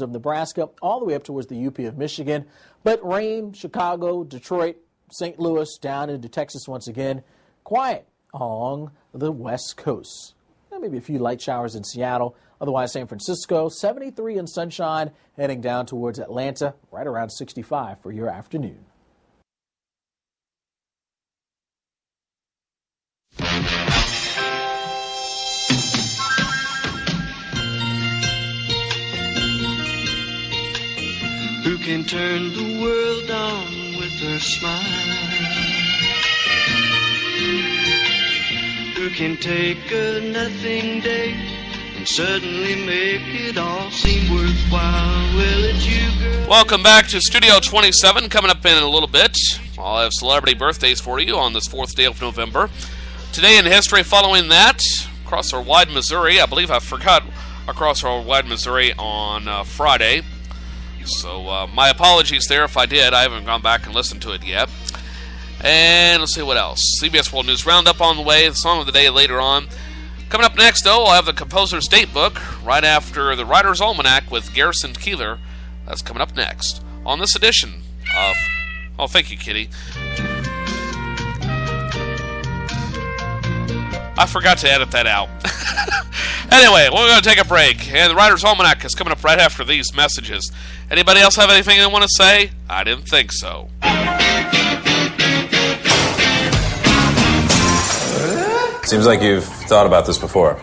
of Nebraska, all the way up towards the UP of Michigan. But rain, Chicago, Detroit, St. Louis, down into Texas once again. Quiet along the west coast. Maybe a few light showers in Seattle. Otherwise, San Francisco, 73 and sunshine, heading down towards Atlanta, right around 65 for your afternoon. Who can turn the world on with her smile? Who can take a nothing day and suddenly make it all seem worthwhile? Well, it's you, girl. Welcome back to Studio 27. Coming up in a little bit, I'll have celebrity birthdays for you on this 4th day of November. Today in history, following that, across our wide Missouri, I believe I forgot across our wide Missouri on Friday. So my apologies there if I did. I haven't gone back and listened to it yet. And let's see what else. CBS World News Roundup on the way. The song of the day later on. Coming up next, though, I'll have the composer's date book right after the Writer's Almanac with Garrison Keillor. That's coming up next on this edition of... Oh, thank you, Kitty. I forgot to edit that out. Anyway, we're going to take a break, and the Writer's Almanac is coming up right after these messages. Anybody else have anything they want to say? I didn't think so. Seems like you've thought about this before.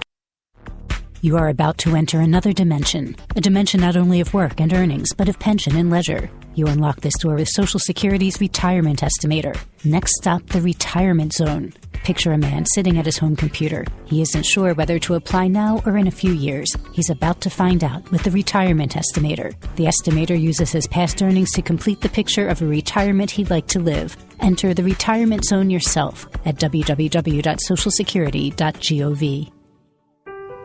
You are about to enter another dimension. A dimension not only of work and earnings, but of pension and leisure. You unlock this door with Social Security's Retirement Estimator. Next stop, the Retirement Zone. Picture a man sitting at his home computer. He isn't sure whether to apply now or in a few years. He's about to find out with the Retirement Estimator. The estimator uses his past earnings to complete the picture of a retirement he'd like to live. Enter the Retirement Zone yourself at www.socialsecurity.gov.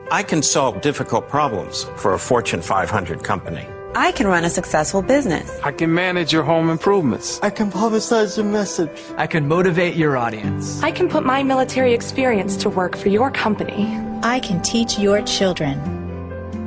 I can solve difficult problems for a Fortune 500 company. I can run a successful business. I can manage your home improvements. I can publicize your message. I can motivate your audience. I can put my military experience to work for your company. I can teach your children.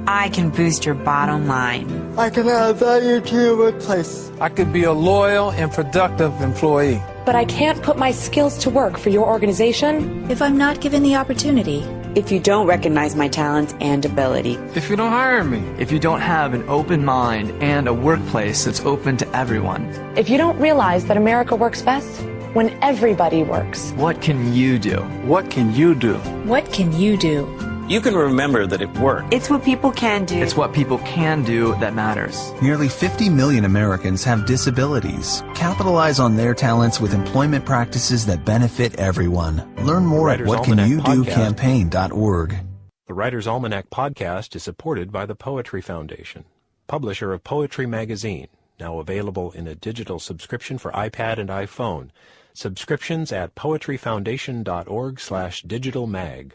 I can boost your bottom line. I can add value to your workplace. I could be a loyal and productive employee. But I can't put my skills to work for your organization if I'm not given the opportunity. If you don't recognize my talents and ability. If you don't hire me. If you don't have an open mind and a workplace that's open to everyone. If you don't realize that America works best when everybody works. What can you do? What can you do? What can you do? You can remember that it worked. It's what people can do. It's what people can do that matters. Nearly 50 million Americans have disabilities. Capitalize on their talents with employment practices that benefit everyone. Learn more at whatcanyoudocampaign.org. The Writer's Almanac podcast is supported by the Poetry Foundation, publisher of Poetry Magazine, now available in a digital subscription for iPad and iPhone. Subscriptions at poetryfoundation.org/digitalmag.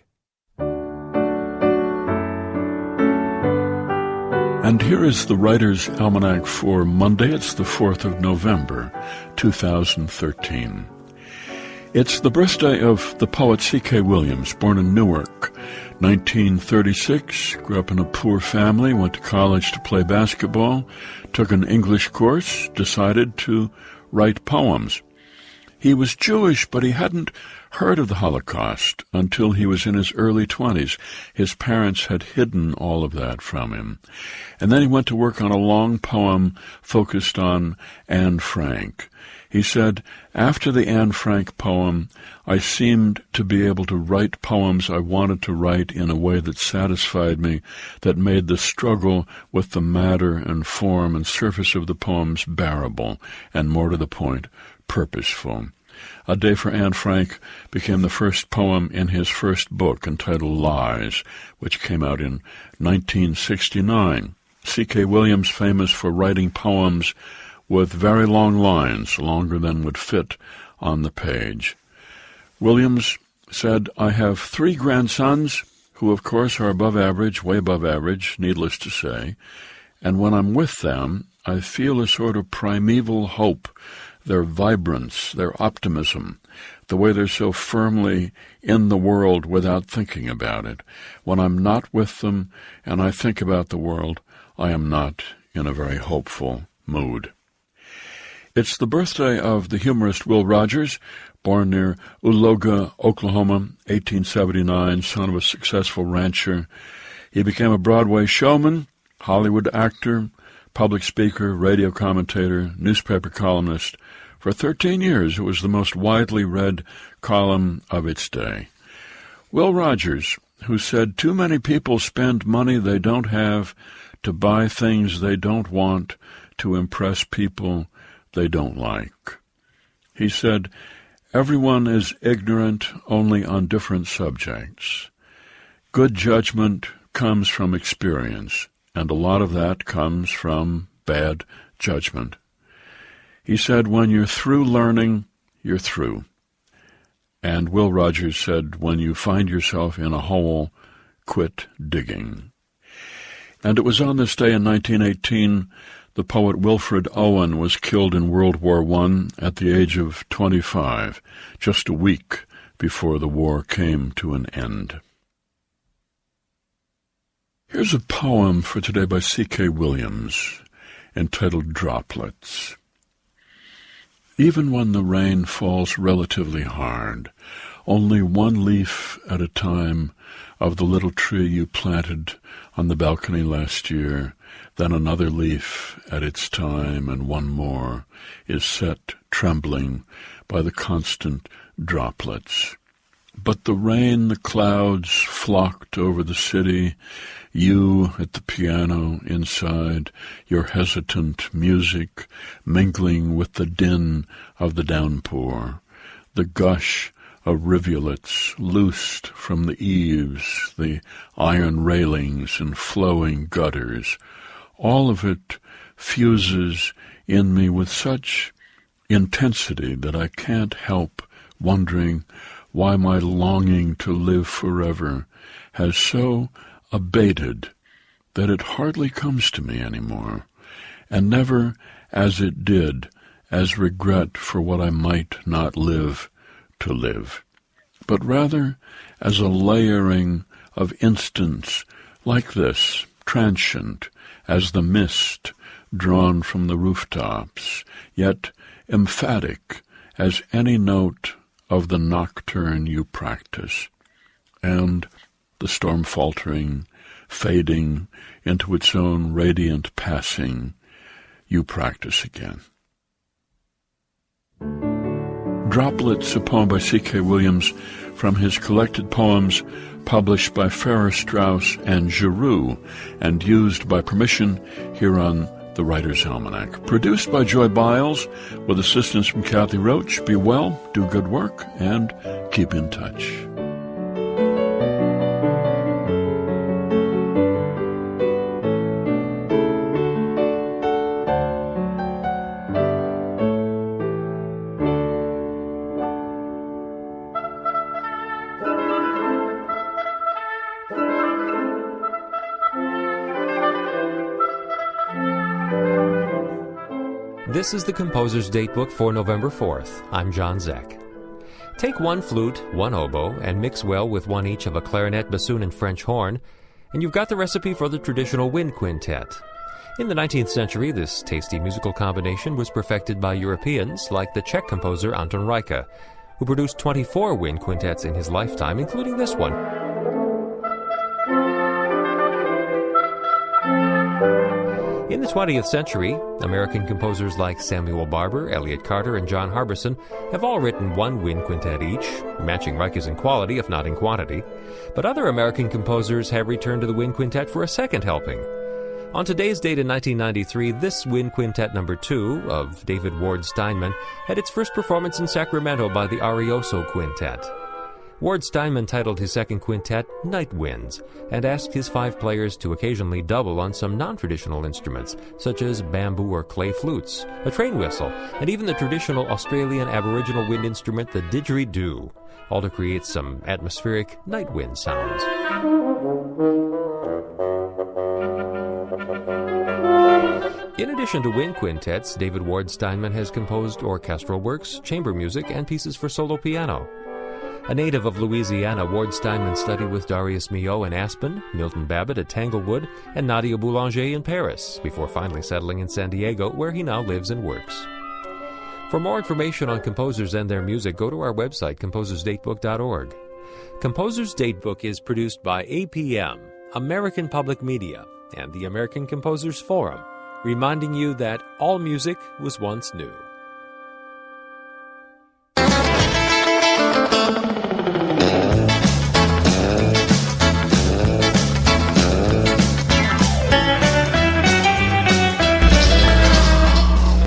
And here is the Writer's Almanac for Monday. It's the 4th of November, 2013. It's the birthday of the poet C.K. Williams, born in Newark, 1936, grew up in a poor family, went to college to play basketball, took an English course, decided to write poems. He was Jewish, but he hadn't heard of the Holocaust until he was in his early 20s. His parents had hidden all of that from him. And then he went to work on a long poem focused on Anne Frank. He said, after the Anne Frank poem, I seemed to be able to write poems I wanted to write in a way that satisfied me, that made the struggle with the matter and form and surface of the poems bearable, and more to the point, purposeful. A Day for Anne Frank became the first poem in his first book entitled Lies, which came out in 1969. C.K. Williams, famous for writing poems with very long lines, longer than would fit on the page. Williams said, I have 3 grandsons who, of course, are above average, way above average, needless to say, and when I'm with them, I feel a sort of primeval hope, their vibrance, their optimism, the way they're so firmly in the world without thinking about it. When I'm not with them and I think about the world, I am not in a very hopeful mood. It's the birthday of the humorist Will Rogers, born near Uloga, Oklahoma, 1879, son of a successful rancher. He became a Broadway showman, Hollywood actor, public speaker, radio commentator, newspaper columnist. For 13 years, it was the most widely read column of its day. Will Rogers, who said too many people spend money they don't have to buy things they don't want to impress people they don't like. He said, everyone is ignorant only on different subjects. Good judgment comes from experience, and a lot of that comes from bad judgment. He said, when you're through learning, you're through. And Will Rogers said, when you find yourself in a hole, quit digging. And it was on this day in 1918 the poet Wilfred Owen was killed in World War I at the age of 25, just a week before the war came to an end. Here's a poem for today by C.K. Williams, entitled Droplets. Even when the rain falls relatively hard, only one leaf at a time of the little tree you planted on the balcony last year, then another leaf at its time, and one more is set trembling by the constant droplets. But the rain, the clouds flocked over the city, you at the piano inside, your hesitant music mingling with the din of the downpour, the gush of rivulets loosed from the eaves, the iron railings and flowing gutters. All of it fuses in me with such intensity that I can't help wondering why my longing to live forever has so abated that it hardly comes to me anymore, and never as it did as regret for what I might not live to live, but rather as a layering of instants like this, transient as the mist drawn from the rooftops, yet emphatic as any note of the nocturne you practice, and the storm faltering, fading into its own radiant passing, you practice again. Droplets, a poem by C.K. Williams from his collected poems published by Farrar, Straus and Giroux and used by permission here on The Writer's Almanac. Produced by Joy Biles with assistance from Kathy Roach. Be well, do good work, and keep in touch. This is the Composer's Datebook for November 4th. I'm John Zeck. Take one flute, one oboe, and mix well with one each of a clarinet, bassoon, and French horn, and you've got the recipe for the traditional wind quintet. In the 19th century, this tasty musical combination was perfected by Europeans like the Czech composer Anton Reicha, who produced 24 wind quintets in his lifetime, including this one. In the 20th century, American composers like Samuel Barber, Elliott Carter, and John Harbison have all written one wind quintet each, matching Reicha's in quality, if not in quantity. But other American composers have returned to the wind quintet for a second helping. On today's date in 1993, this wind quintet number 2 of David Ward Steinman had its first performance in Sacramento by the Arioso Quintet. Ward Steinman titled his second quintet Night Winds and asked his 5 players to occasionally double on some non-traditional instruments such as bamboo or clay flutes, a train whistle, and even the traditional Australian Aboriginal wind instrument the didgeridoo, all to create some atmospheric night wind sounds. In addition to wind quintets, David Ward Steinman has composed orchestral works, chamber music, and pieces for solo piano. A native of Louisiana, Ward Steinman studied with Darius Milhaud in Aspen, Milton Babbitt at Tanglewood, and Nadia Boulanger in Paris, before finally settling in San Diego, where he now lives and works. For more information on composers and their music, go to our website, composersdatebook.org. Composer's Datebook is produced by APM, American Public Media, and the American Composers Forum, reminding you that all music was once new.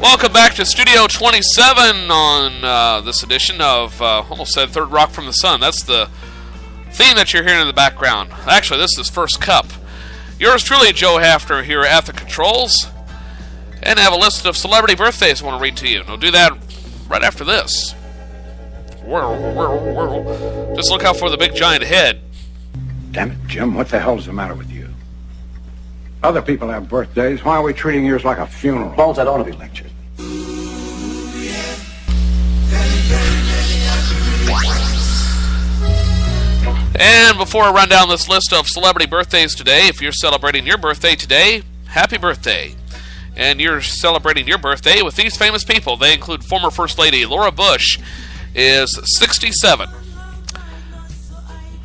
Welcome back to Studio 27 on this edition of, almost said Third Rock from the Sun. That's the theme that you're hearing in the background. Actually, this is First Cup. Yours truly, Joe Hafner, here at the controls. And I have a list of celebrity birthdays I want to read to you. And I'll do that right after this. Just look out for the big giant head. Damn it, Jim, what the hell's the matter with you? Other people have birthdays. Why are we treating yours like a funeral? Bones, I don't want to be lectured. And before I run down this list of celebrity birthdays today, if you're celebrating your birthday today, happy birthday. And you're celebrating your birthday with these famous people. They include former First Lady Laura Bush is 67.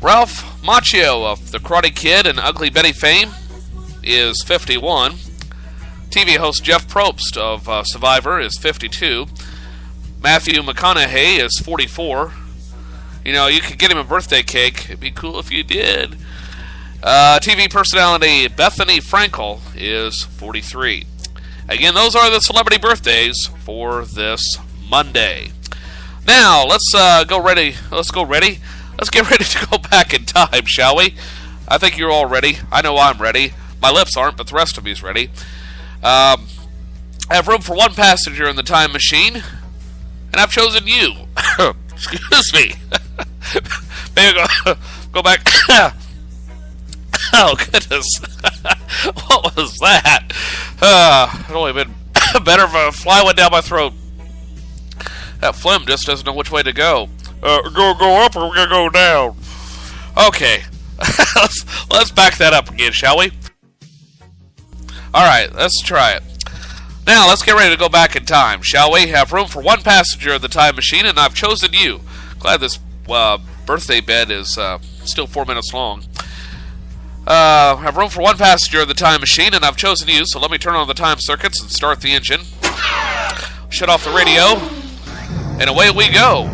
Ralph Macchio of The Karate Kid and Ugly Betty fame is 51. TV host Jeff Probst of Survivor is 52. Matthew McConaughey is 44. You know, you could get him a birthday cake. It'd be cool if you did. TV personality Bethany Frankel is 43. Again, those are the celebrity birthdays for this Monday. Now, let's get ready to go back in time, shall we? I think you're all ready. I know I'm ready. My lips aren't, but the rest of me's ready. I have room for one passenger in the time machine, and I've chosen you. Excuse me. Maybe go back. Oh, goodness. What was that? It'd only been better if a fly went down my throat. That phlegm just doesn't know which way to go. Go up or we're going to go down. Okay. Let's back that up again, shall we? Alright, let's try it. Now, let's get ready to go back in time, shall we? Have room for one passenger in the time machine, and I've chosen you. Glad this birthday bed is still 4 minutes long. Have room for one passenger in the time machine, and I've chosen you, so let me turn on the time circuits and start the engine. Shut off the radio, and away we go.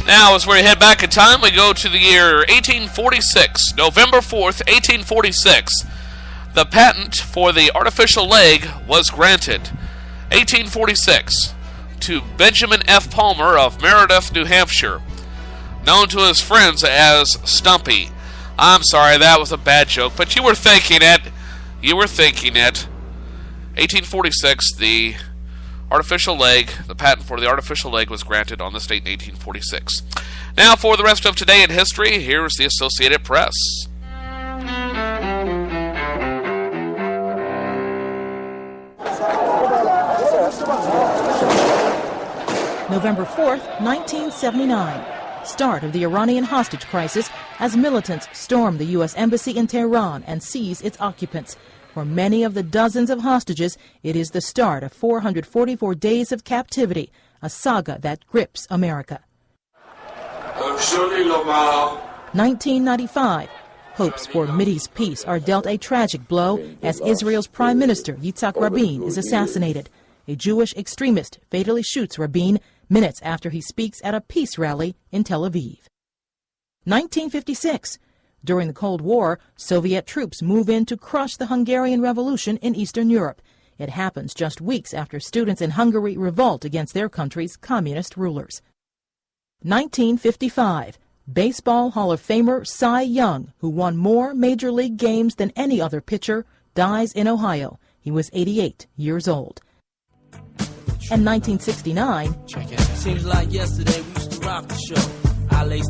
Now, as we head back in time, we go to the year 1846, November 4th, 1846. The patent for the artificial leg was granted. 1846, to Benjamin F. Palmer of Meredith, New Hampshire, known to his friends as Stumpy. I'm sorry, that was a bad joke, but you were thinking it. You were thinking it. 1846, the patent for the artificial leg was granted on this date in 1846. Now, for the rest of today in history, here's the Associated Press. November 4th, 1979. Start of the Iranian hostage crisis as militants storm the U.S. Embassy in Tehran and seize its occupants. For many of the dozens of hostages, it is the start of 444 days of captivity, a saga that grips America. 1995. Hopes for Mideast peace are dealt a tragic blow as Israel's Prime Minister Yitzhak Rabin is assassinated. A Jewish extremist fatally shoots Rabin minutes after he speaks at a peace rally in Tel Aviv. 1956. During the Cold War, Soviet troops move in to crush the Hungarian Revolution in Eastern Europe. It happens just weeks after students in Hungary revolt against their country's communist rulers. 1955. Baseball Hall of Famer Cy Young, who won more Major League games than any other pitcher, dies in Ohio. He was 88 years old. In 1969, Seems like yesterday we used to rock the show. I laced